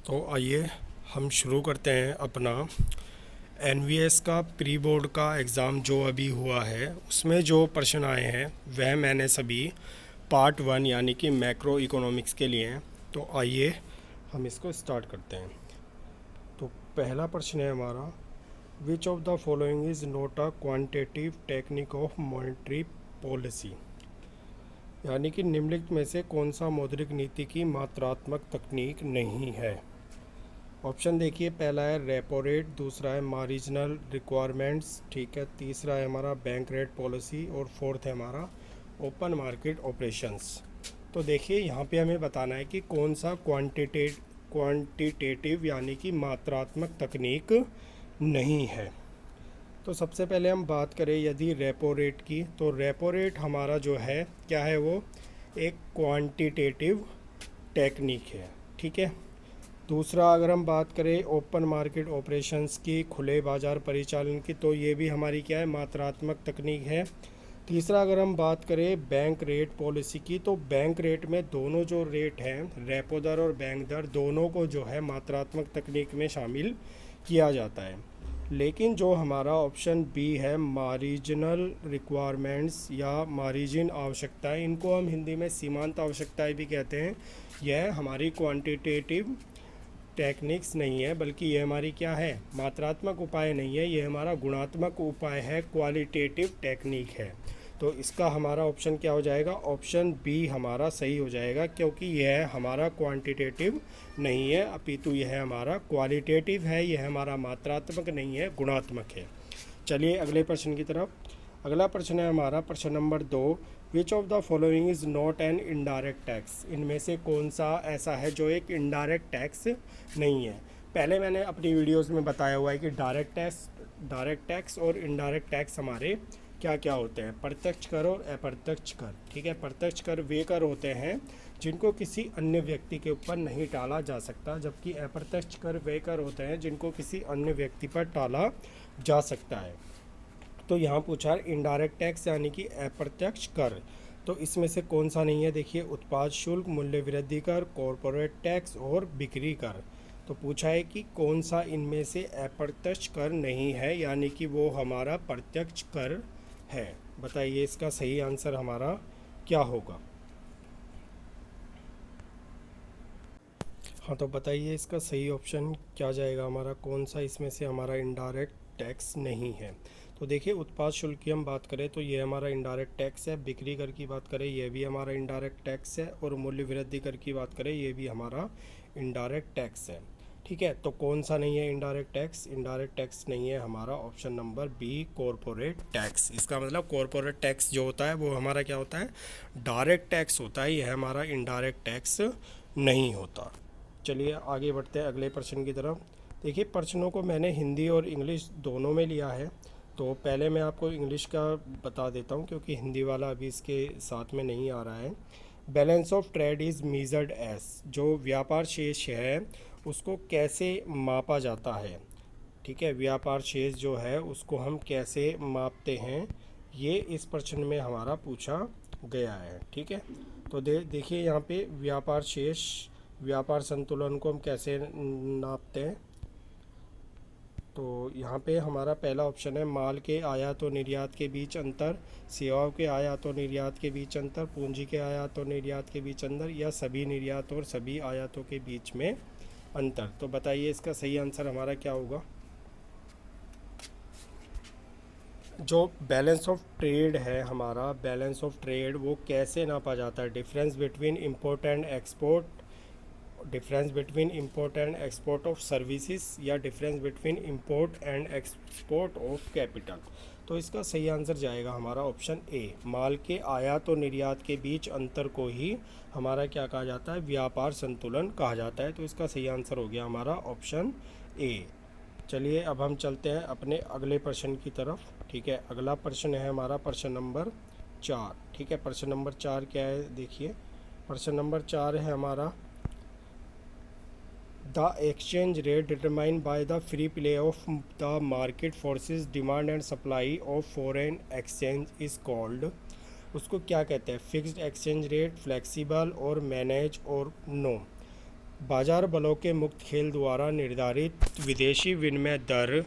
तो आइए हम शुरू करते हैं अपना एनवीएस का प्री बोर्ड का एग्ज़ाम जो अभी हुआ है। उसमें जो प्रश्न आए हैं वह मैंने सभी पार्ट 1 यानी कि मैक्रो इकोनॉमिक्स के लिए हैं। तो आइए हम इसको स्टार्ट करते हैं। तो पहला प्रश्न है हमारा, which of the following is not a quantitative technique of monetary policy, यानी कि निम्नलिखित में से कौन सा मौद्रिक नीति की मात्रात्मक तकनीक नहीं है। ऑप्शन देखिए, पहला है रेपो रेट, दूसरा है मार्जिनल रिक्वायरमेंट्स, ठीक है, तीसरा है हमारा बैंक रेट पॉलिसी और फोर्थ है हमारा ओपन मार्केट ऑपरेशंस। तो देखिए यहाँ पे हमें बताना है कि कौन सा क्वांटिटेटिव यानी कि मात्रात्मक तकनीक नहीं है। तो सबसे पहले हम बात करें यदि रेपो रेट की, तो रेपो रेट हमारा जो है क्या है, वो एक क्वांटिटेटिव टेक्निक है, ठीक है। दूसरा अगर हम बात करें ओपन मार्केट ऑपरेशंस की, खुले बाज़ार परिचालन की, तो ये भी हमारी क्या है, मात्रात्मक तकनीक है। तीसरा अगर हम बात करें बैंक रेट पॉलिसी की, तो बैंक रेट में दोनों जो रेट हैं, रेपो दर और बैंक दर, दोनों को जो है मात्रात्मक तकनीक में शामिल किया जाता है। लेकिन जो हमारा ऑप्शन बी है, मार्जिनल रिक्वायरमेंट्स या मार्जिन आवश्यकताएं, इनको हम हिंदी में सीमांत आवश्यकताएं भी कहते हैं, यह हमारी क्वांटिटेटिव टेक्निक्स नहीं है, बल्कि ये हमारी क्या है, मात्रात्मक उपाय नहीं है, ये हमारा गुणात्मक उपाय है, क्वालिटेटिव टेक्निक है। तो इसका हमारा ऑप्शन क्या हो जाएगा, ऑप्शन बी हमारा सही हो जाएगा, क्योंकि यह हमारा क्वांटिटेटिव नहीं है अपितु यह हमारा क्वालिटेटिव है, यह हमारा मात्रात्मक नहीं है, गुणात्मक है। चलिए अगले प्रश्न की तरफ। अगला प्रश्न है हमारा प्रश्न number 2, which of the following is not an indirect tax, इनमें से कौन सा ऐसा है जो एक इनडायरेक्ट टैक्स नहीं है। पहले मैंने अपनी वीडियोस में बताया हुआ है कि डायरेक्ट टैक्स और इनडायरेक्ट टैक्स हमारे क्या क्या होते हैं, प्रत्यक्ष कर और अप्रत्यक्ष कर, ठीक है। प्रत्यक्ष कर वे कर होते हैं जिनको किसी अन्य व्यक्ति के ऊपर नहीं टाला जा सकता, जबकि अप्रत्यक्ष कर वे कर होते हैं जिनको किसी अन्य व्यक्ति पर टाला जा सकता है। तो यहाँ पूछा है इनडायरेक्ट टैक्स यानी कि अप्रत्यक्ष कर, तो इसमें से कौन सा नहीं है। देखिए, उत्पाद शुल्क, मूल्य वृद्धि कर, कॉरपोरेट टैक्स और बिक्री कर। तो पूछा है कि कौन सा इनमें से अप्रत्यक्ष कर नहीं है, यानी कि वो हमारा प्रत्यक्ष कर है। बताइए इसका सही आंसर हमारा क्या होगा। हाँ, तो बताइए इसका सही ऑप्शन क्या जाएगा हमारा, कौन सा इसमें से हमारा इनडायरेक्ट टैक्स नहीं है। तो देखिए, उत्पाद शुल्क की हम बात करें तो ये हमारा इनडायरेक्ट टैक्स है, बिक्री कर की बात करें ये भी हमारा इनडायरेक्ट टैक्स है, और मूल्य वृद्धि कर की बात करें ये भी हमारा इनडायरेक्ट टैक्स है, ठीक है। तो कौन सा नहीं है इनडायरेक्ट टैक्स, इनडायरेक्ट टैक्स नहीं है हमारा option number B, corporate tax. इसका मतलब कॉरपोरेट टैक्स जो होता है वो हमारा क्या होता है, डायरेक्ट टैक्स होता है, यह हमारा इनडायरेक्ट टैक्स नहीं होता। चलिए आगे बढ़ते हैं अगले प्रश्न की तरफ। देखिए, प्रश्नों को मैंने हिंदी और इंग्लिश दोनों में लिया है, तो पहले मैं आपको इंग्लिश का बता देता हूँ क्योंकि हिंदी वाला अभी इसके साथ में नहीं आ रहा है। Balance of trade is measured as, जो व्यापार शेष है उसको कैसे मापा जाता है, ठीक है। व्यापार शेष जो है उसको हम कैसे मापते हैं, ये इस प्रश्न में हमारा पूछा गया है, ठीक है। तो देखिए यहाँ पे व्यापार शेष, व्यापार संतुलन को हम कैसे नापते हैं। तो यहाँ पे हमारा पहला ऑप्शन है, माल के आयात और निर्यात के बीच अंतर, सेवाओं के आयात और निर्यात के बीच अंतर, पूंजी के आयात और निर्यात के बीच अंतर, या सभी निर्यात और सभी आयातों के बीच में अंतर। तो बताइए इसका सही आंसर हमारा क्या होगा। जो बैलेंस ऑफ ट्रेड है हमारा, बैलेंस ऑफ ट्रेड वो कैसे नापा जाता है, difference between import and export, difference between import and export of services, या difference between import and export of capital. तो इसका सही आंसर जाएगा हमारा ऑप्शन ए, माल के आयात और निर्यात के बीच अंतर को ही हमारा क्या कहा जाता है, व्यापार संतुलन कहा जाता है। तो इसका सही आंसर हो गया हमारा ऑप्शन ए। चलिए अब हम चलते हैं अपने अगले प्रश्न की तरफ, ठीक है। अगला प्रश्न है हमारा प्रश्न नंबर 4, ठीक है। प्रश्न नंबर 4 क्या है, देखिए प्रश्न नंबर 4 है हमारा, the exchange rate determined by the free play of the market forces demand and supply of foreign exchange is called, उसको क्या कहते हैं, फिक्स्ड एक्सचेंज रेट, फ्लेक्सिबल और मैनेज और नो। बाजार बलों के मुक्त खेल द्वारा निर्धारित विदेशी विनिमय दर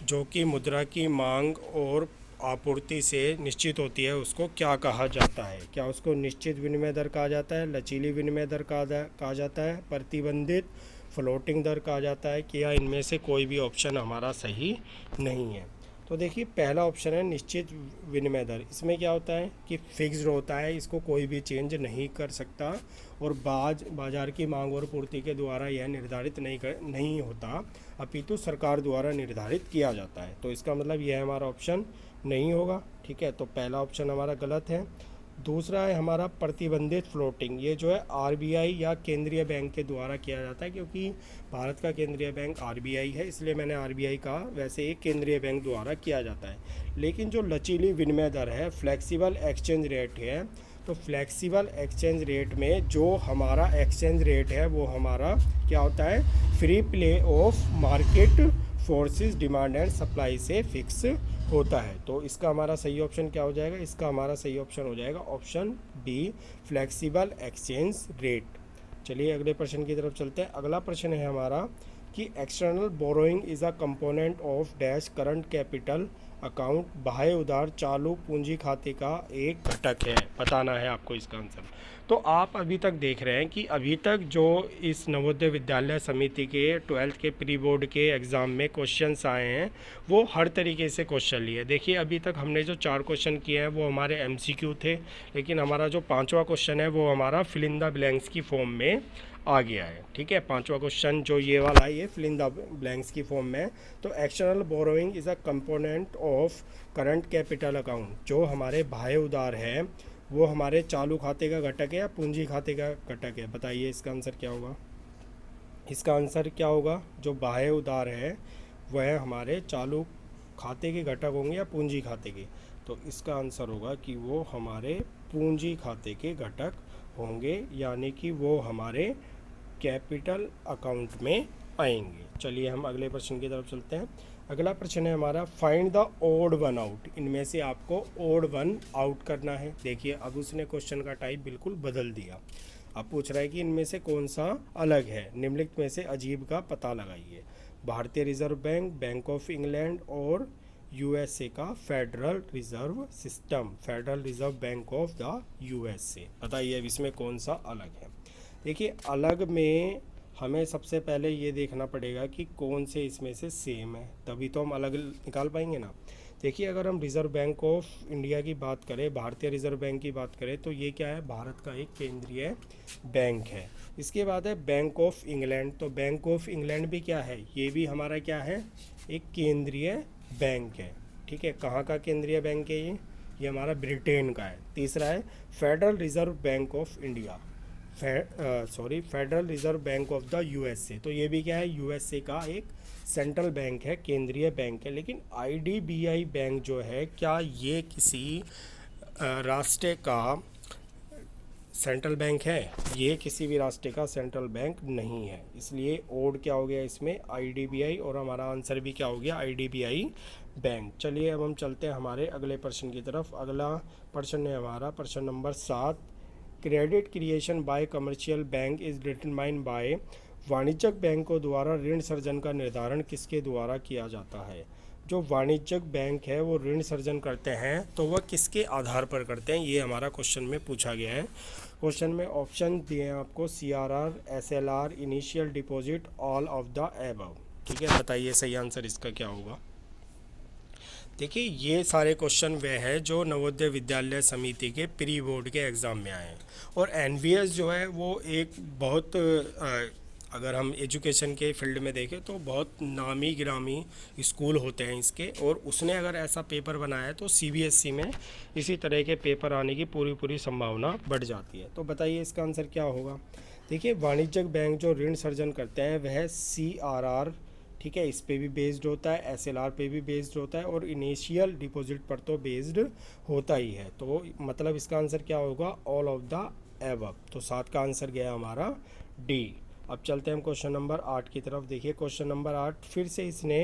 जो कि मुद्रा की मांग और आपूर्ति से निश्चित होती है उसको क्या कहा जाता है? क्या उसको निश्चित विनिमय दर कहा जाता है, लचीली विनिमय दर कहा जाता है, प्रतिबंधित फ्लोटिंग दर कहा जाता है, कि या इनमें से कोई भी ऑप्शन हमारा सही नहीं है? तो देखिए पहला ऑप्शन है निश्चित विनिमय दर। इसमें क्या होता है कि फिक्स्ड होता है, इसको कोई भी चेंज नहीं कर सकता और बाजार की मांग और पूर्ति के द्वारा यह निर्धारित नहीं होता, अपितु सरकार द्वारा निर्धारित किया जाता है। तो इसका मतलब यह हमारा ऑप्शन नहीं होगा। ठीक है, तो पहला ऑप्शन हमारा गलत है। दूसरा है हमारा प्रतिबंधित फ्लोटिंग। ये जो है आरबीआई या केंद्रीय बैंक के द्वारा किया जाता है, क्योंकि भारत का केंद्रीय बैंक आरबीआई है, इसलिए मैंने आरबीआई कहा। वैसे एक केंद्रीय बैंक द्वारा किया जाता है। लेकिन जो लचीली विनिमय दर है, फ्लेक्सिबल एक्सचेंज रेट है, तो फ्लेक्सिबल एक्सचेंज रेट में जो हमारा एक्सचेंज रेट है वो हमारा क्या होता है, free play of market forces demand and supply से फिक्स होता है। तो इसका हमारा सही ऑप्शन क्या हो जाएगा? इसका हमारा सही ऑप्शन हो जाएगा option B, flexible exchange rate. चलिए अगले प्रश्न की तरफ चलते हैं। अगला प्रश्न है हमारा कि external borrowing is a component of dash current capital account. बाह्य उधार चालू पूंजी खाते का एक घटक है, बताना है आपको इसका आंसर। तो आप अभी तक देख रहे हैं कि अभी तक जो इस नवोदय विद्यालय समिति के 12th के प्री बोर्ड के एग्ज़ाम में क्वेश्चंस आए हैं वो हर तरीके से क्वेश्चन लिए। देखिए अभी तक हमने जो 4 क्वेश्चन किए हैं वो हमारे एमसीक्यू थे, लेकिन हमारा जो 5वां क्वेश्चन है वो हमारा फिल इन द ब्लैंक्स की फॉर्म में आ गया है। ठीक है, 5वां क्वेश्चन जो ये वाला है ये फिल इन द ब्लैंक्स की फॉर्म में। तो external borrowing is a component of current capital account. जो हमारे बाह्य उधार है वो हमारे चालू खाते का घटक है या पूंजी खाते का घटक है? बताइए इसका आंसर क्या होगा? इसका आंसर क्या होगा? जो बाह्य उधार है वह हमारे चालू खाते के घटक होंगे या पूंजी खाते के? तो इसका आंसर होगा कि वो हमारे पूंजी खाते के घटक होंगे, यानी कि वो हमारे कैपिटल अकाउंट में आएंगे। चलिए हम अगले प्रश्न की तरफ चलते हैं। अगला प्रश्न है हमारा find the odd one out. इनमें से आपको ओड वन आउट करना है। देखिए अब उसने क्वेश्चन का टाइप बिल्कुल बदल दिया। अब पूछ रहा है कि इनमें से कौन सा अलग है, निम्नलिखित में से अजीब का पता लगाइए। भारतीय reserve bank, bank of England और यूएसए का federal reserve system, federal reserve bank of the USA. बताइए अब इसमें कौन सा अलग है? देखिए अलग में हमें सबसे पहले ये देखना पड़ेगा कि कौन से इसमें से सेम है, तभी तो हम अलग निकाल पाएंगे ना। देखिए अगर हम रिज़र्व बैंक ऑफ इंडिया की बात करें, भारतीय रिज़र्व बैंक की बात करें, तो ये क्या है, भारत का एक केंद्रीय बैंक है। इसके बाद है बैंक ऑफ इंग्लैंड। तो बैंक ऑफ इंग्लैंड भी क्या है, ये भी हमारा क्या है, एक केंद्रीय बैंक है। ठीक है, कहाँ का केंद्रीय बैंक है ये हमारा ब्रिटेन का है। तीसरा है federal reserve bank of India, federal reserve bank of the USA. तो ये भी क्या है, यूएसए का एक सेंट्रल बैंक है, केंद्रीय बैंक है। लेकिन आईडीबीआई बैंक जो है, क्या ये किसी राष्ट्र का सेंट्रल बैंक है? ये किसी भी राष्ट्र का सेंट्रल बैंक नहीं है, इसलिए ओड क्या हो गया इसमें, आईडीबीआई, और हमारा आंसर भी क्या हो गया, आईडीबीआई बैंक। चलिए अब हम चलते हैं हमारे अगले प्रश्न की तरफ। अगला प्रश्न है हमारा प्रश्न number 7। Credit creation bye commercial bank is determined by. वाणिज्यिक बैंकों द्वारा ऋण सर्जन का निर्धारण किसके द्वारा किया जाता है? जो वाणिज्यिक बैंक है वो ऋण सर्जन करते हैं तो वह किसके आधार पर करते हैं, ये हमारा क्वेश्चन में पूछा गया है। क्वेश्चन में ऑप्शन दिए हैं आपको, CRR, SLR, initial deposit, all of the above. ठीक है, बताइए सही आंसर इसका क्या होगा? देखिए ये सारे क्वेश्चन वे हैं जो नवोदय विद्यालय समिति के प्री बोर्ड के एग्ज़ाम में आए हैं। और NVS जो है वो एक बहुत अगर हम एजुकेशन के फील्ड में देखें तो बहुत नामी गिरामी स्कूल होते हैं इसके, और उसने अगर ऐसा पेपर बनाया है तो CBSE में इसी तरह के पेपर आने की पूरी संभावना बढ़ जाती है। तो बताइए इसका आंसर क्या होगा? देखिए वाणिज्यिक बैंक जो ऋण सर्जन करते हैं वह CRR, ठीक है, इस पे भी बेस्ड होता है, SLR पे भी बेस्ड होता है, और इनिशियल डिपॉजिट पर तो बेस्ड होता ही है। तो मतलब इसका आंसर क्या होगा, ऑल ऑफ द एबव। तो 7 का आंसर गया हमारा D। अब चलते हैं हम क्वेश्चन नंबर 8 की तरफ। देखिए क्वेश्चन नंबर 8 फिर से इसने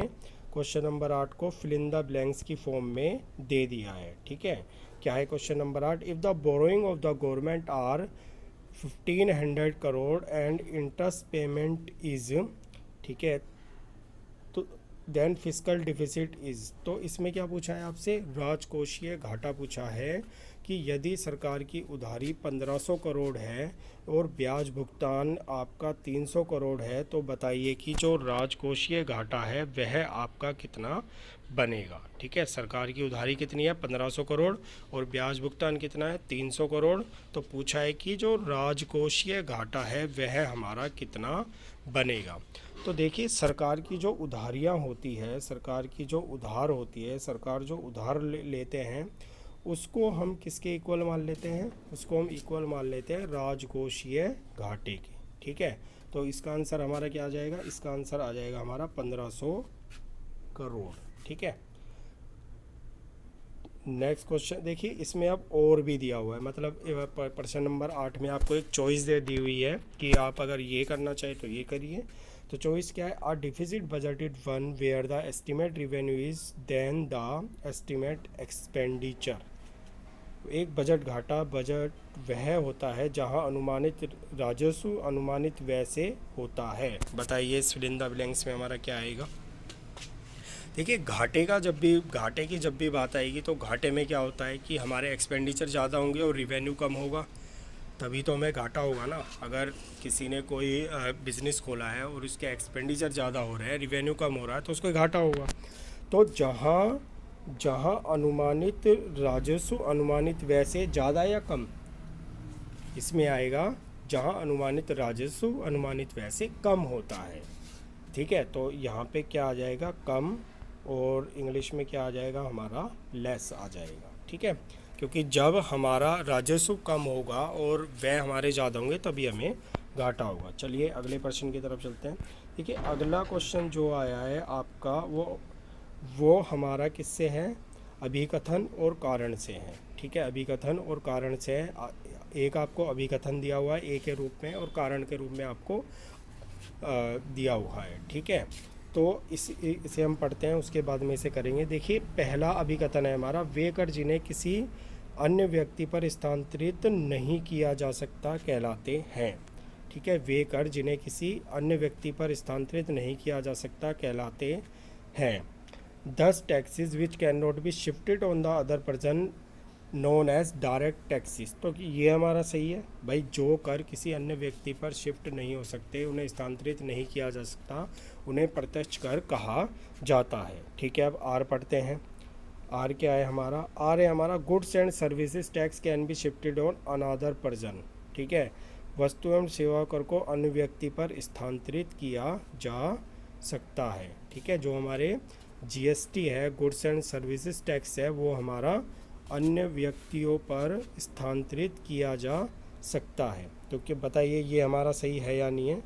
क्वेश्चन नंबर 8 को फिल इन द ब्लैंक्स की फॉर्म में दे दिया है। ठीक है, क्या है question number 8? If the borrowing of the government are 1500 crore and interest payment is, ठीक है, तो देन फिजिकल डिफिसिट इज़, तो इसमें क्या पूछा है आपसे, राजकोषीय घाटा पूछा है कि यदि सरकार की उधारी 1500 करोड़ है और ब्याज भुगतान आपका 300 करोड़ है, तो बताइए कि जो राजकोषीय घाटा है वह आपका कितना बनेगा। ठीक है, सरकार की उधारी कितनी है 1500 करोड़ और ब्याज भुगतान कितना है 300 करोड़, तो पूछा है कि जो राजकोषीय घाटा है वह हमारा कितना बनेगा। तो देखिए, सरकार की जो उधारियां होती है, सरकार की जो उधार होती है, सरकार जो उधार लेते हैं उसको हम किसके इक्वल मान लेते हैं, उसको हम इक्वल मान लेते हैं राजकोषीय घाटे के। ठीक है, तो इसका आंसर हमारा क्या आ जाएगा, इसका आंसर आ जाएगा हमारा 1500 करोड़। ठीक है, नेक्स्ट क्वेश्चन देखिए, इसमें अब और भी दिया हुआ है, मतलब प्रश्न नंबर 8 में आपको एक चॉइस दे दी हुई है कि आप अगर ये करना चाहें तो ये करिए। तो चॉइस क्या है, a deficit budgeted one where the estimate revenue is than the estimate expenditure. एक बजट घाटा बजट वह होता है जहां अनुमानित राजस्व अनुमानित व्यय से होता है। बताइए इस फिल इन द ब्लैंक्स में हमारा क्या आएगा। देखिए, घाटे की जब भी बात आएगी तो घाटे में क्या होता है कि हमारे एक्सपेंडिचर ज़्यादा होंगे और रिवेन्यू कम होगा, तभी तो हमें घाटा होगा ना। अगर किसी ने कोई बिज़नेस खोला है और उसके एक्सपेंडिचर ज़्यादा हो रहे हैं, रिवेन्यू कम हो रहा है, तो उसको घाटा होगा। तो जहाँ जहाँ अनुमानित राजस्व अनुमानित व्यय से ज़्यादा या कम, इसमें आएगा जहाँ अनुमानित राजस्व अनुमानित व्यय से कम होता है। ठीक है, तो यहाँ पे क्या आ जाएगा, कम, और इंग्लिश में क्या आ जाएगा हमारा, लेस आ जाएगा। ठीक है, क्योंकि जब हमारा राजस्व कम होगा और व्यय हमारे ज़्यादा होंगे तभी हमें घाटा होगा। चलिए अगले प्रश्न की तरफ चलते हैं। देखिए, अगला क्वेश्चन जो आया है आपका वो हमारा किससे है, अभिकथन और कारण से है। ठीक है, अभिकथन और कारण से है। एक आपको अभिकथन दिया हुआ है ए के रूप में और कारण के रूप में आपको दिया हुआ है। ठीक है, तो इसे हम पढ़ते हैं, उसके बाद में इसे करेंगे। देखिए, पहला अभिकथन है हमारा, वे कर जिन्हें किसी अन्य व्यक्ति पर स्थानांतरित नहीं किया जा सकता कहलाते हैं। ठीक है, वे कर जिन्हें किसी अन्य व्यक्ति पर स्थानांतरित नहीं किया जा सकता कहलाते हैं। 10 taxes which can not be shifted on the other person known as direct taxes. तो ये हमारा सही है भाई, जो कर किसी अन्य व्यक्ति पर शिफ्ट नहीं हो सकते, उन्हें स्थानांतरित नहीं किया जा सकता, उन्हें प्रत्यक्ष कर कहा जाता है। ठीक है, अब आर पढ़ते हैं। आर क्या है हमारा, आर है हमारा, goods and services tax can be shifted on another person. ठीक है, वस्तु एवं सेवा कर को अन्य व्यक्ति पर स्थानांतरित किया जा सकता है। ठीक है, जो हमारे जीएसटी है, गुड्स एंड सर्विसेज टैक्स है, वो हमारा अन्य व्यक्तियों पर स्थानांतरित किया जा सकता है। तो क्या बताइए, ये हमारा सही है या नहीं है,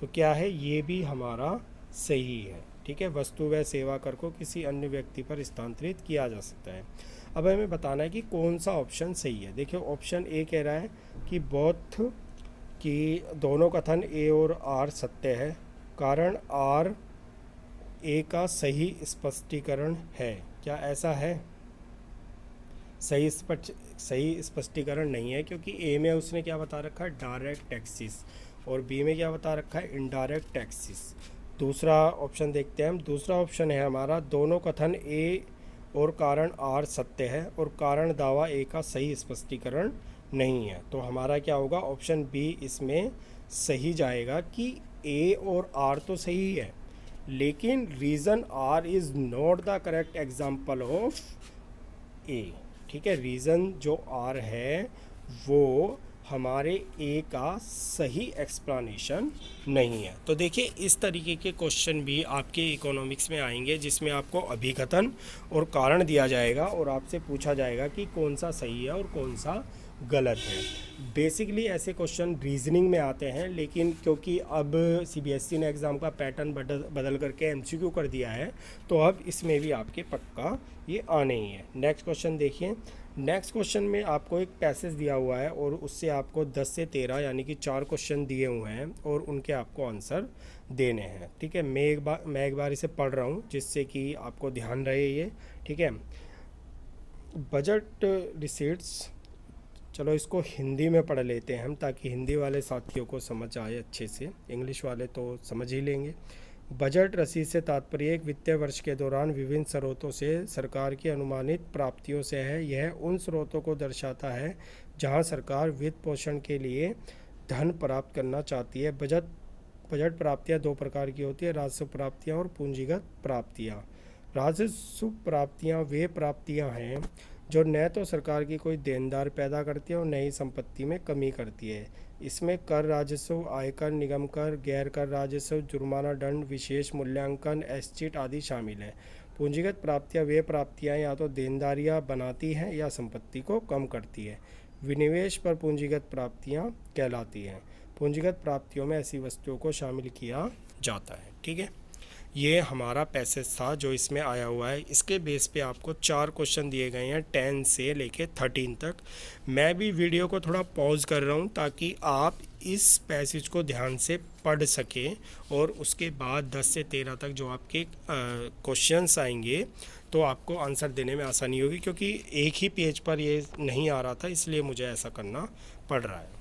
तो क्या है, ये भी हमारा सही है। ठीक है, वस्तु व सेवा कर को किसी अन्य व्यक्ति पर स्थानांतरित किया जा सकता है। अब हमें बताना है कि कौन सा ऑप्शन सही है। देखिए, ऑप्शन ए कह रहा है कि बोथ कि दोनों कथन ए और आर सत्य है, कारण आर ए का सही स्पष्टीकरण है। क्या ऐसा है? सही स्पष्टीकरण नहीं है, क्योंकि ए में उसने क्या बता रखा है, डायरेक्ट टैक्सेस, और बी में क्या बता रखा है, इनडायरेक्ट टैक्सेस। दूसरा ऑप्शन देखते हैं हम। दूसरा ऑप्शन है हमारा, दोनों कथन ए और कारण आर सत्य है और कारण दावा ए का सही स्पष्टीकरण नहीं है। तो हमारा क्या होगा, ऑप्शन बी इसमें सही जाएगा कि ए और आर तो सही है, लेकिन reason R is not the correct example of A. ठीक है, रीज़न जो आर है वो हमारे ए का सही एक्सप्लेनेशन नहीं है। तो देखिए, इस तरीके के क्वेश्चन भी आपके इकोनॉमिक्स में आएंगे, जिसमें आपको अभिकथन और कारण दिया जाएगा और आपसे पूछा जाएगा कि कौन सा सही है और कौन सा गलत है। बेसिकली ऐसे क्वेश्चन रीजनिंग में आते हैं, लेकिन क्योंकि अब सीबीएसई ने एग्ज़ाम का पैटर्न बदल करके एमसीक्यू कर दिया है, तो अब इसमें भी आपके पक्का ये आने ही है। नेक्स्ट क्वेश्चन देखिए। नेक्स्ट क्वेश्चन में आपको एक पैसेज दिया हुआ है और उससे आपको 10 से 13 यानी कि 4 क्वेश्चन दिए हुए हैं और उनके आपको आंसर देने हैं। ठीक है, मैं एक बार इसे पढ़ रहा हूँ जिससे कि आपको ध्यान रहे ये। ठीक है, बजट रिसीट्स चलो इसको हिंदी में पढ़ लेते हैं हम, ताकि हिंदी वाले साथियों को समझ आए अच्छे से, इंग्लिश वाले तो समझ ही लेंगे। बजट रसीद से तात्पर्य एक वित्तीय वर्ष के दौरान विभिन्न स्रोतों से सरकार की अनुमानित प्राप्तियों से है। यह उन स्रोतों को दर्शाता है जहां सरकार वित्त पोषण के लिए धन प्राप्त करना चाहती है। बजट प्राप्तियां दो प्रकार की होती है, राजस्व प्राप्तियां और पूंजीगत प्राप्तियां। राजस्व प्राप्तियां वे प्राप्तियां हैं जो न तो सरकार की कोई देनदार पैदा करती है और न ही संपत्ति में कमी करती है। इसमें कर राजस्व, आयकर, निगम कर, गैर कर राजस्व, जुर्माना, दंड, विशेष मूल्यांकन, एस्चिट आदि शामिल है। पूंजीगत प्राप्तियां वे प्राप्तियां या तो देनदारियां बनाती हैं या संपत्ति को कम करती है। विनिवेश पर पूंजीगत प्राप्तियां कहलाती हैं। पूंजीगत प्राप्तियों में ऐसी वस्तुओं को शामिल किया जाता है। ठीक है, ये हमारा पैसेज था जो इसमें आया हुआ है। इसके बेस पे आपको 4 क्वेश्चन दिए गए हैं 10 से लेके 13 तक। मैं भी वीडियो को थोड़ा पॉज कर रहा हूँ ताकि आप इस पैसेज को ध्यान से पढ़ सकें, और उसके बाद 10 से 13 तक जो आपके क्वेश्चंस आएंगे तो आपको आंसर देने में आसानी होगी, क्योंकि एक ही पेज पर ये नहीं आ रहा था, इसलिए मुझे ऐसा करना पड़ रहा है।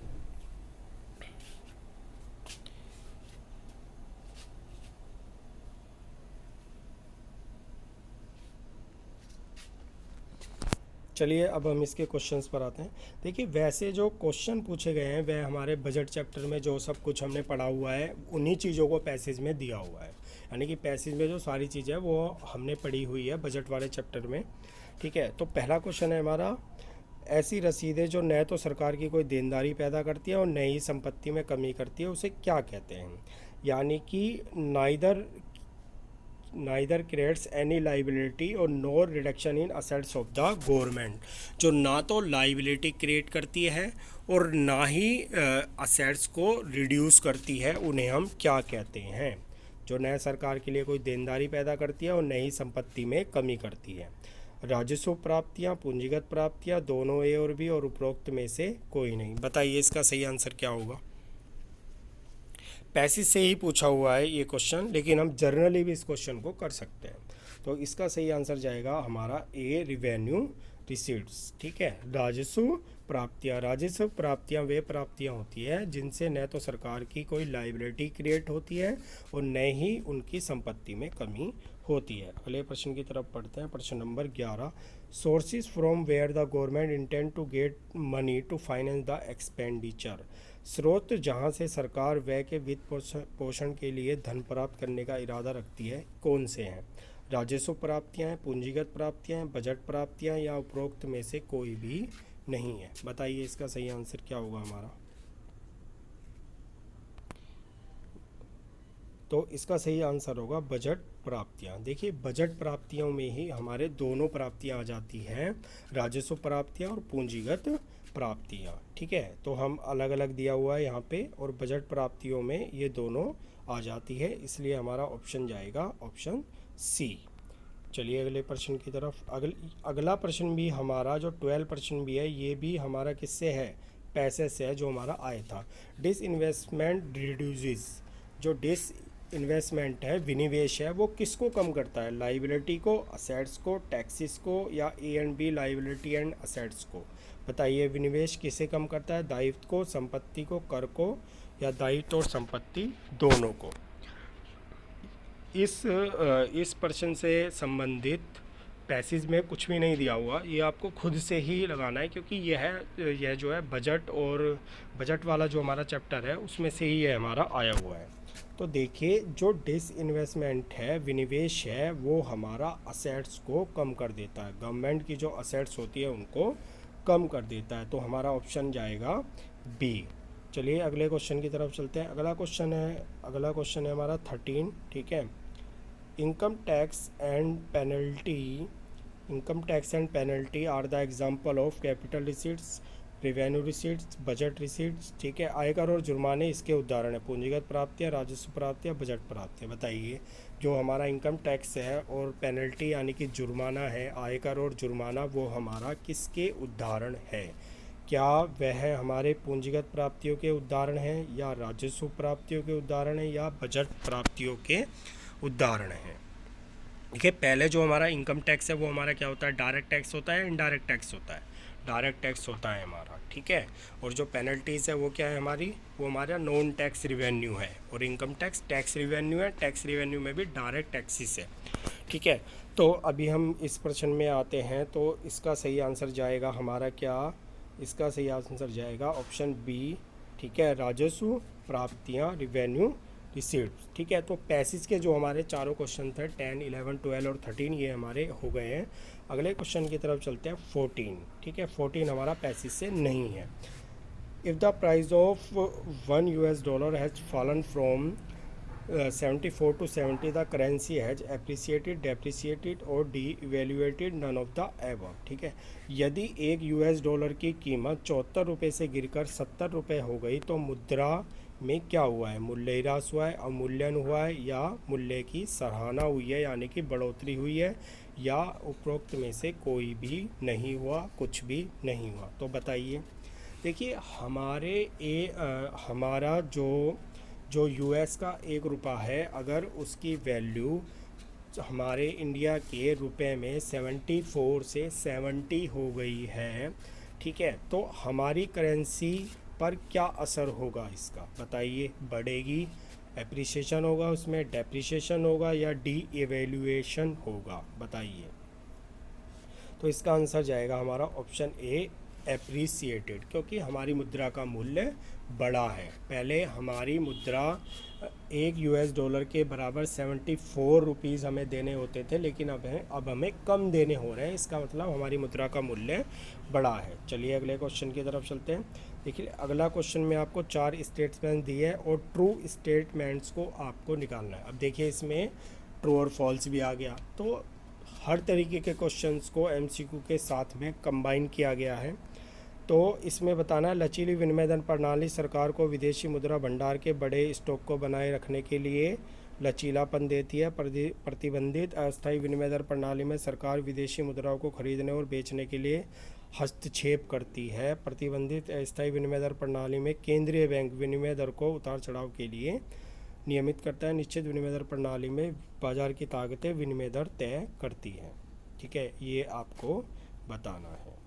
चलिए अब हम इसके क्वेश्चंस पर आते हैं। देखिए, वैसे जो क्वेश्चन पूछे गए हैं वह हमारे बजट चैप्टर में जो सब कुछ हमने पढ़ा हुआ है उन्हीं चीज़ों को पैसेज में दिया हुआ है। यानी कि पैसेज में जो सारी चीज़ें हैं वो हमने पढ़ी हुई है बजट वाले चैप्टर में। ठीक है, तो पहला क्वेश्चन है हमारा, ऐसी रसीदें जो न तो सरकार की कोई देनदारी पैदा करती है और न ही संपत्ति में कमी करती है, उसे क्या कहते हैं? यानी कि नाइदर क्रिएट्स एनी लाइबिलिटी और no reduction in assets of the government. जो ना तो लाइबिलिटी क्रिएट करती है और ना ही असेट्स को रिड्यूस करती है, उन्हें हम क्या कहते हैं? जो नए सरकार के लिए कोई देनदारी पैदा करती है और न ही संपत्ति में कमी करती है। राजस्व प्राप्तियां, पूंजीगत प्राप्तियां, दोनों ए और बी, और उपरोक्त में से कोई नहीं। बताइए इसका सही आंसर क्या होगा? पैसेज से ही पूछा हुआ है ये क्वेश्चन, लेकिन हम जर्नली भी इस क्वेश्चन को कर सकते हैं। तो इसका सही आंसर जाएगा हमारा ए, रिवेन्यू रिसीट्स। ठीक है, राजस्व प्राप्तियां वे प्राप्तियां होती है जिनसे न तो सरकार की कोई लाइबिलिटी क्रिएट होती है और न ही उनकी संपत्ति में कमी होती है। अगले प्रश्न की तरफ पढ़ते हैं। प्रश्न नंबर 11, sources from where the government intend to get money to finance the expenditure. स्रोत जहां से सरकार व्यय के वित्त पोषण के लिए धन प्राप्त करने का इरादा रखती है, कौन से हैं? राजस्व प्राप्तियां, पूंजीगत प्राप्तियां, बजट प्राप्तियां, या उपरोक्त में से कोई भी नहीं है। बताइए इसका सही आंसर क्या होगा हमारा? तो इसका सही आंसर होगा बजट प्राप्तियां। देखिए, बजट प्राप्तियों में ही हमारे दोनों प्राप्तियां आ जाती हैं, राजस्व प्राप्तियां और पूंजीगत प्राप्तियां। ठीक है, तो हम अलग अलग दिया हुआ है यहाँ पे, और बजट प्राप्तियों में ये दोनों आ जाती है, इसलिए हमारा ऑप्शन जाएगा ऑप्शन सी। चलिए अगले प्रश्न की तरफ। अगला प्रश्न भी हमारा जो 12 प्रश्न भी है, ये भी हमारा किससे है? पैसे से है, जो हमारा आया था। Disinvestment reduces. जो डिसइन्वेस्टमेंट है, विनिवेश है, वो किसको कम करता है? लाइबिलिटी को, असेट्स को, टैक्सेस को, या A and B, liability and assets को? बताइए, विनिवेश किसे कम करता है? दायित्व को, संपत्ति को, कर को, या दायित्व और संपत्ति दोनों को? इस प्रश्न से संबंधित पैसेज में कुछ भी नहीं दिया हुआ, ये आपको खुद से ही लगाना है, क्योंकि यह जो है बजट और बजट वाला जो हमारा चैप्टर है उसमें से ही ये हमारा आया हुआ है। तो देखिए, जो डिसइन्वेस्टमेंट है, विनिवेश है, वो हमारा असेट्स को कम कर देता है। गवर्नमेंट की जो असेट्स होती है उनको कम कर देता है, तो हमारा ऑप्शन जाएगा बी। चलिए अगले क्वेश्चन की तरफ चलते हैं। अगला क्वेश्चन है हमारा 13। ठीक है, income tax and penalty are the example of capital receipts, revenue receipts, budget receipts. ठीक है, आयकर और जुर्माने इसके उदाहरण है। पूंजीगत प्राप्तियां, राजस्व प्राप्तियां, बजट प्राप्तियां। बताइए, जो हमारा इनकम टैक्स है और पेनल्टी यानी कि जुर्माना है, आयकर और जुर्माना, वो हमारा किसके उदाहरण है? क्या वह हमारे पूंजीगत प्राप्तियों के उदाहरण हैं, या राजस्व प्राप्तियों के उदाहरण हैं, या बजट प्राप्तियों के उदाहरण हैं? देखिए, पहले जो हमारा इनकम टैक्स है वो हमारा क्या होता है? डायरेक्ट टैक्स होता है, इनडायरेक्ट टैक्स होता है। डायरेक्ट टैक्स होता है हमारा, ठीक है। और जो पेनल्टीज़ है वो क्या है हमारी, वो हमारा नॉन टैक्स रिवेन्यू है। और इनकम टैक्स टैक्स रिवेन्यू है, टैक्स रिवेन्यू में भी डायरेक्ट टैक्सेस है, ठीक है। तो अभी हम इस प्रश्न में आते हैं, तो इसका सही आंसर जाएगा हमारा क्या, इसका सही आंसर जाएगा ऑप्शन बी, ठीक है, राजस्व प्राप्तियाँ, रिवेन्यू रिसीट्स, ठीक है। तो पैसेज के जो हमारे चारों क्वेश्चन थे 10, 11, 12 और 13 ये हमारे हो गए हैं। अगले क्वेश्चन की तरफ चलते हैं 14, ठीक है। 14 हमारा पैसेज से नहीं है। If the price of $1 has fallen from 74 to 70, the currency has appreciated, depreciated और devaluated, none of the above, ठीक है। यदि $1 की कीमत 74 रुपये से गिरकर 70 रुपये हो गई तो मुद्रा में क्या हुआ है, मूल्य ह्रास हुआ है, अवमूल्यन हुआ है, या मूल्य की सराहना हुई है यानी कि बढ़ोतरी हुई है, या उपरोक्त में से कोई भी नहीं हुआ, कुछ भी नहीं हुआ। तो बताइए। देखिए हमारा जो यूएस का 1 रुपया है, अगर उसकी वैल्यू हमारे इंडिया के रुपए में 74 से 70 हो गई है, ठीक है, तो हमारी करेंसी पर क्या असर होगा इसका, बताइए। बढ़ेगी, एप्रिसिएशन होगा, उसमें डेप्रिसिएशन होगा, या डी इवेल्यूएशन होगा, बताइए। तो इसका आंसर जाएगा हमारा ऑप्शन ए, एप्रिसिएटेड, क्योंकि हमारी मुद्रा का मूल्य बड़ा है। पहले हमारी मुद्रा $1 के बराबर 74 रुपीज़ हमें देने होते थे, लेकिन अब हमें कम देने हो रहे हैं। इसका मतलब हमारी मुद्रा का मूल्य बड़ा है। चलिए अगले क्वेश्चन की तरफ चलते हैं। देखिए अगला क्वेश्चन में आपको 4 स्टेटमेंट दिए हैं और ट्रू स्टेटमेंट्स को आपको निकालना है। अब देखिए इसमें ट्रू और फॉल्स भी आ गया, तो हर तरीके के क्वेश्चंस को एमसीक्यू के साथ में कंबाइन किया गया है। तो इसमें बताना है, लचीली विनिमय दर प्रणाली सरकार को विदेशी मुद्रा भंडार के बड़े स्टॉक को बनाए रखने के लिए लचीलापन देती है। प्रतिबंधित अस्थायी विनिमय दर प्रणाली में सरकार विदेशी मुद्राओं को खरीदने और बेचने के लिए हस्तक्षेप करती है। प्रतिबंधित अस्थायी विनिमय दर प्रणाली में केंद्रीय बैंक विनिमय दर को उतार चढ़ाव के लिए नियमित करता है। निश्चित विनिमय दर प्रणाली में बाजार की ताकतें विनिमय दर तय करती हैं, ठीक है, ये आपको बताना है।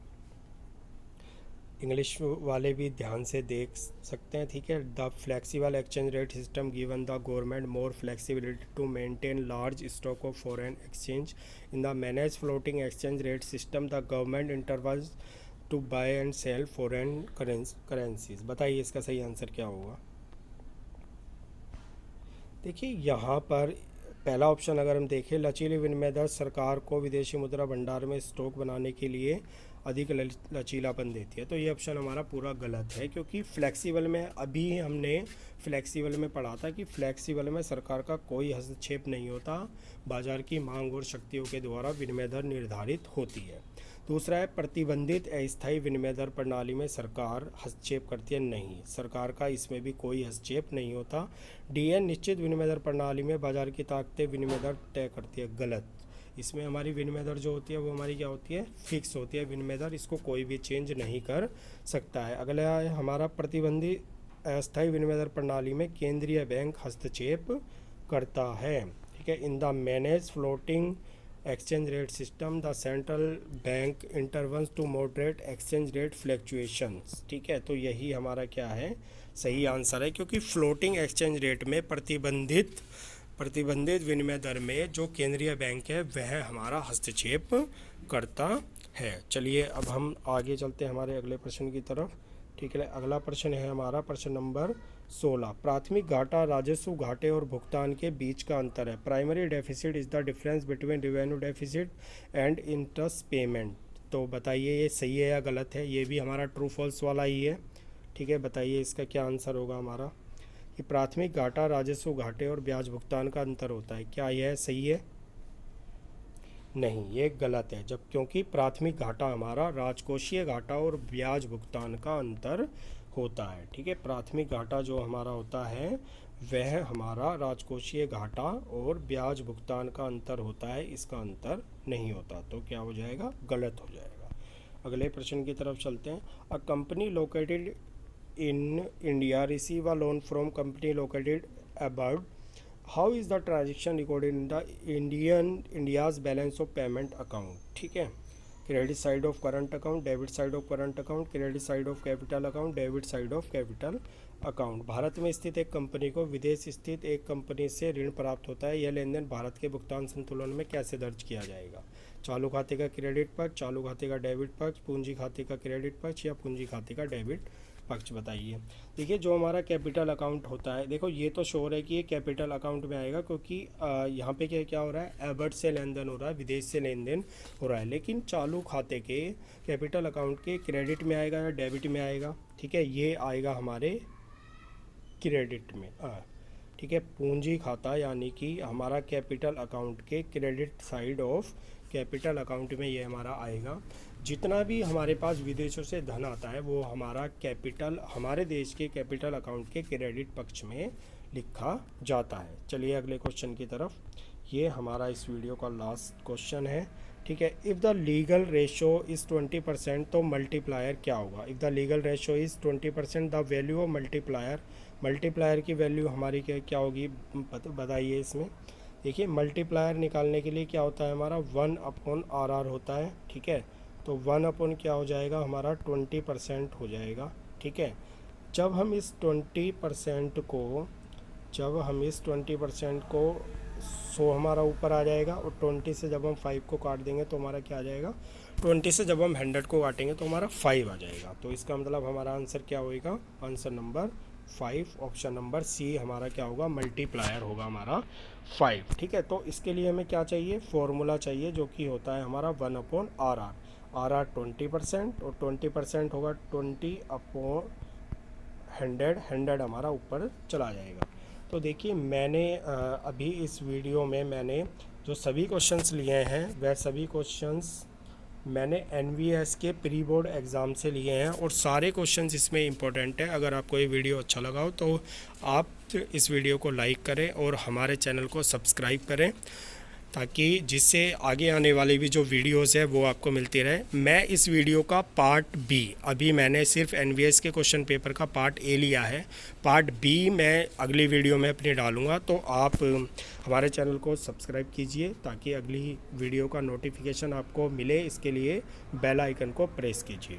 इंग्लिश वाले भी ध्यान से देख सकते हैं, ठीक है। The flexible exchange rate system given the government more flexibility to maintain large stock of foreign exchange in the manage floating exchange rate system the government intervals to buy and sell foreign currencies. बताइए इसका सही answer क्या होगा। देखिए यहाँ पर पहला option अगर हम देखें, लचीली विनिमय दर सरकार को विदेशी मुद्रा भंडार में स्टॉक बनाने के लिए अधिक लचीलापन देती है, तो ये ऑप्शन हमारा पूरा गलत है। क्योंकि फ्लेक्सिबल में अभी हमने फ्लेक्सिबल में पढ़ा था कि फ्लेक्सिबल में सरकार का कोई हस्तक्षेप नहीं होता, बाजार की मांग और शक्तियों के द्वारा विनिमय दर निर्धारित होती है। दूसरा है, प्रतिबंधित अस्थायी विनिमय दर प्रणाली में सरकार हस्तक्षेप करती है, नहीं, सरकार का इसमें भी कोई हस्तक्षेप नहीं होता। डी है, निश्चित विनिमय दर प्रणाली में बाजार की ताकतें विनिमय दर तय करती है, गलत। इसमें हमारी विनिमय दर जो होती है वो हमारी क्या होती है, फिक्स होती है विनिमय दर, इसको कोई भी चेंज नहीं कर सकता है। अगला है हमारा, प्रतिबंधित अस्थायी विनिमय दर प्रणाली में केंद्रीय बैंक हस्तक्षेप करता है, ठीक है। In the manage floating exchange rate system the central bank intervenes to moderate exchange rate fluctuations, ठीक है। तो यही हमारा क्या है, सही आंसर है। क्योंकि फ्लोटिंग एक्सचेंज रेट में प्रतिबंधित विनिमय दर में जो केंद्रीय बैंक है वह हमारा हस्तक्षेप करता है। चलिए अब हम आगे चलते हैं हमारे अगले प्रश्न की तरफ, ठीक है। अगला प्रश्न है हमारा प्रश्न नंबर 16। प्राथमिक घाटा राजस्व घाटे और भुगतान के बीच का अंतर है। Primary deficit is the difference between revenue deficit and interest payment. तो बताइए ये सही है या गलत है, ये भी हमारा ट्रू फॉल्स वाला ही है, ठीक है। बताइए इसका क्या आंसर होगा हमारा, कि प्राथमिक घाटा राजस्व घाटे और ब्याज भुगतान का अंतर होता है, क्या यह सही है, नहीं, ये गलत है। जब क्योंकि प्राथमिक घाटा हमारा राजकोषीय घाटा और ब्याज भुगतान का अंतर होता है, ठीक है। प्राथमिक घाटा जो हमारा होता है वह हमारा राजकोषीय घाटा और ब्याज भुगतान का अंतर होता है, इसका अंतर नहीं होता, तो क्या हो जाएगा, गलत हो जाएगा। अगले प्रश्न की तरफ चलते हैं। A company located in India receive a loan from company located abroad, how is the transaction recorded in the India's balance of payment account, ठीक है। Credit side of current account, debit side of current account, credit side of capital account, debit side of capital account. Bharat में स्थित एक company को विदेश स्थित एक company से ऋण प्राप्त होता है। यह लेन देन भारत के भुगतान संतुलन में कैसे दर्ज किया जाएगा? चालू खाते का क्रेडिट पक्ष, चालू खाते का डेबिट पक्ष, पूंजी खाते का क्रेडिट पक्ष या पूंजी खाते का डेबिट पक्ष बताइए। देखिए जो हमारा कैपिटल अकाउंट होता है, देखो ये तो श्योर है कि ये कैपिटल अकाउंट में आएगा, क्योंकि यहाँ पे क्या हो रहा है, एबर्ट से लेन देन हो रहा है, विदेश से लेन देन हो रहा है। लेकिन चालू खाते के कैपिटल अकाउंट के क्रेडिट में आएगा या डेबिट में आएगा? ठीक है, ये आएगा हमारे क्रेडिट में। ठीक है, पूंजी खाता यानी कि हमारा कैपिटल अकाउंट के credit side of capital account में ये हमारा आएगा। जितना भी हमारे पास विदेशों से धन आता है वो हमारा कैपिटल, हमारे देश के कैपिटल अकाउंट के क्रेडिट पक्ष में लिखा जाता है। चलिए अगले क्वेश्चन की तरफ। ये हमारा इस वीडियो का लास्ट क्वेश्चन है। ठीक है, if the legal ratio is 20%, तो मल्टीप्लायर क्या होगा? If the legal ratio is 20%, the value of multiplier, multiplier की वैल्यू हमारी क्या होगी बताइए इसमें। देखिए मल्टीप्लायर निकालने के लिए क्या होता है हमारा 1/RR होता है। ठीक है, तो 1 क्या हो जाएगा हमारा 20% हो जाएगा। ठीक है, जब हम इस 20% को 100 हमारा ऊपर आ जाएगा, और 20 से जब हम 5 को काट देंगे तो हमारा क्या आ जाएगा, 20 से जब हम 100 को काटेंगे तो हमारा 5 आ जाएगा। तो इसका मतलब हमारा आंसर क्या होएगा, answer number 5, option number C हमारा क्या होगा, मल्टीप्लायर होगा हमारा 5। ठीक है, तो इसके लिए हमें क्या चाहिए, फॉर्मूला चाहिए, जो कि होता है हमारा 1/RR। RR 20% और 20% होगा 20/100, 100 हमारा ऊपर चला जाएगा। तो देखिए मैंने अभी इस वीडियो में मैंने जो सभी क्वेश्चंस लिए हैं वह सभी क्वेश्चंस मैंने NVS के प्री बोर्ड एग्ज़ाम से लिए हैं, और सारे क्वेश्चंस इसमें इंपॉर्टेंट है। अगर आपको ये वीडियो अच्छा लगा हो तो आप इस वीडियो को लाइक करें और हमारे चैनल को सब्सक्राइब करें, ताकि जिससे आगे आने वाली भी जो वीडियोस है वो आपको मिलती रहे। मैं इस वीडियो का पार्ट बी, अभी मैंने सिर्फ NVS के क्वेश्चन पेपर का पार्ट ए लिया है, पार्ट बी मैं अगली वीडियो में अपनी डालूँगा। तो आप हमारे चैनल को सब्सक्राइब कीजिए ताकि अगली वीडियो का नोटिफिकेशन आपको मिले। इसके लिए बेल आइकन को प्रेस कीजिए।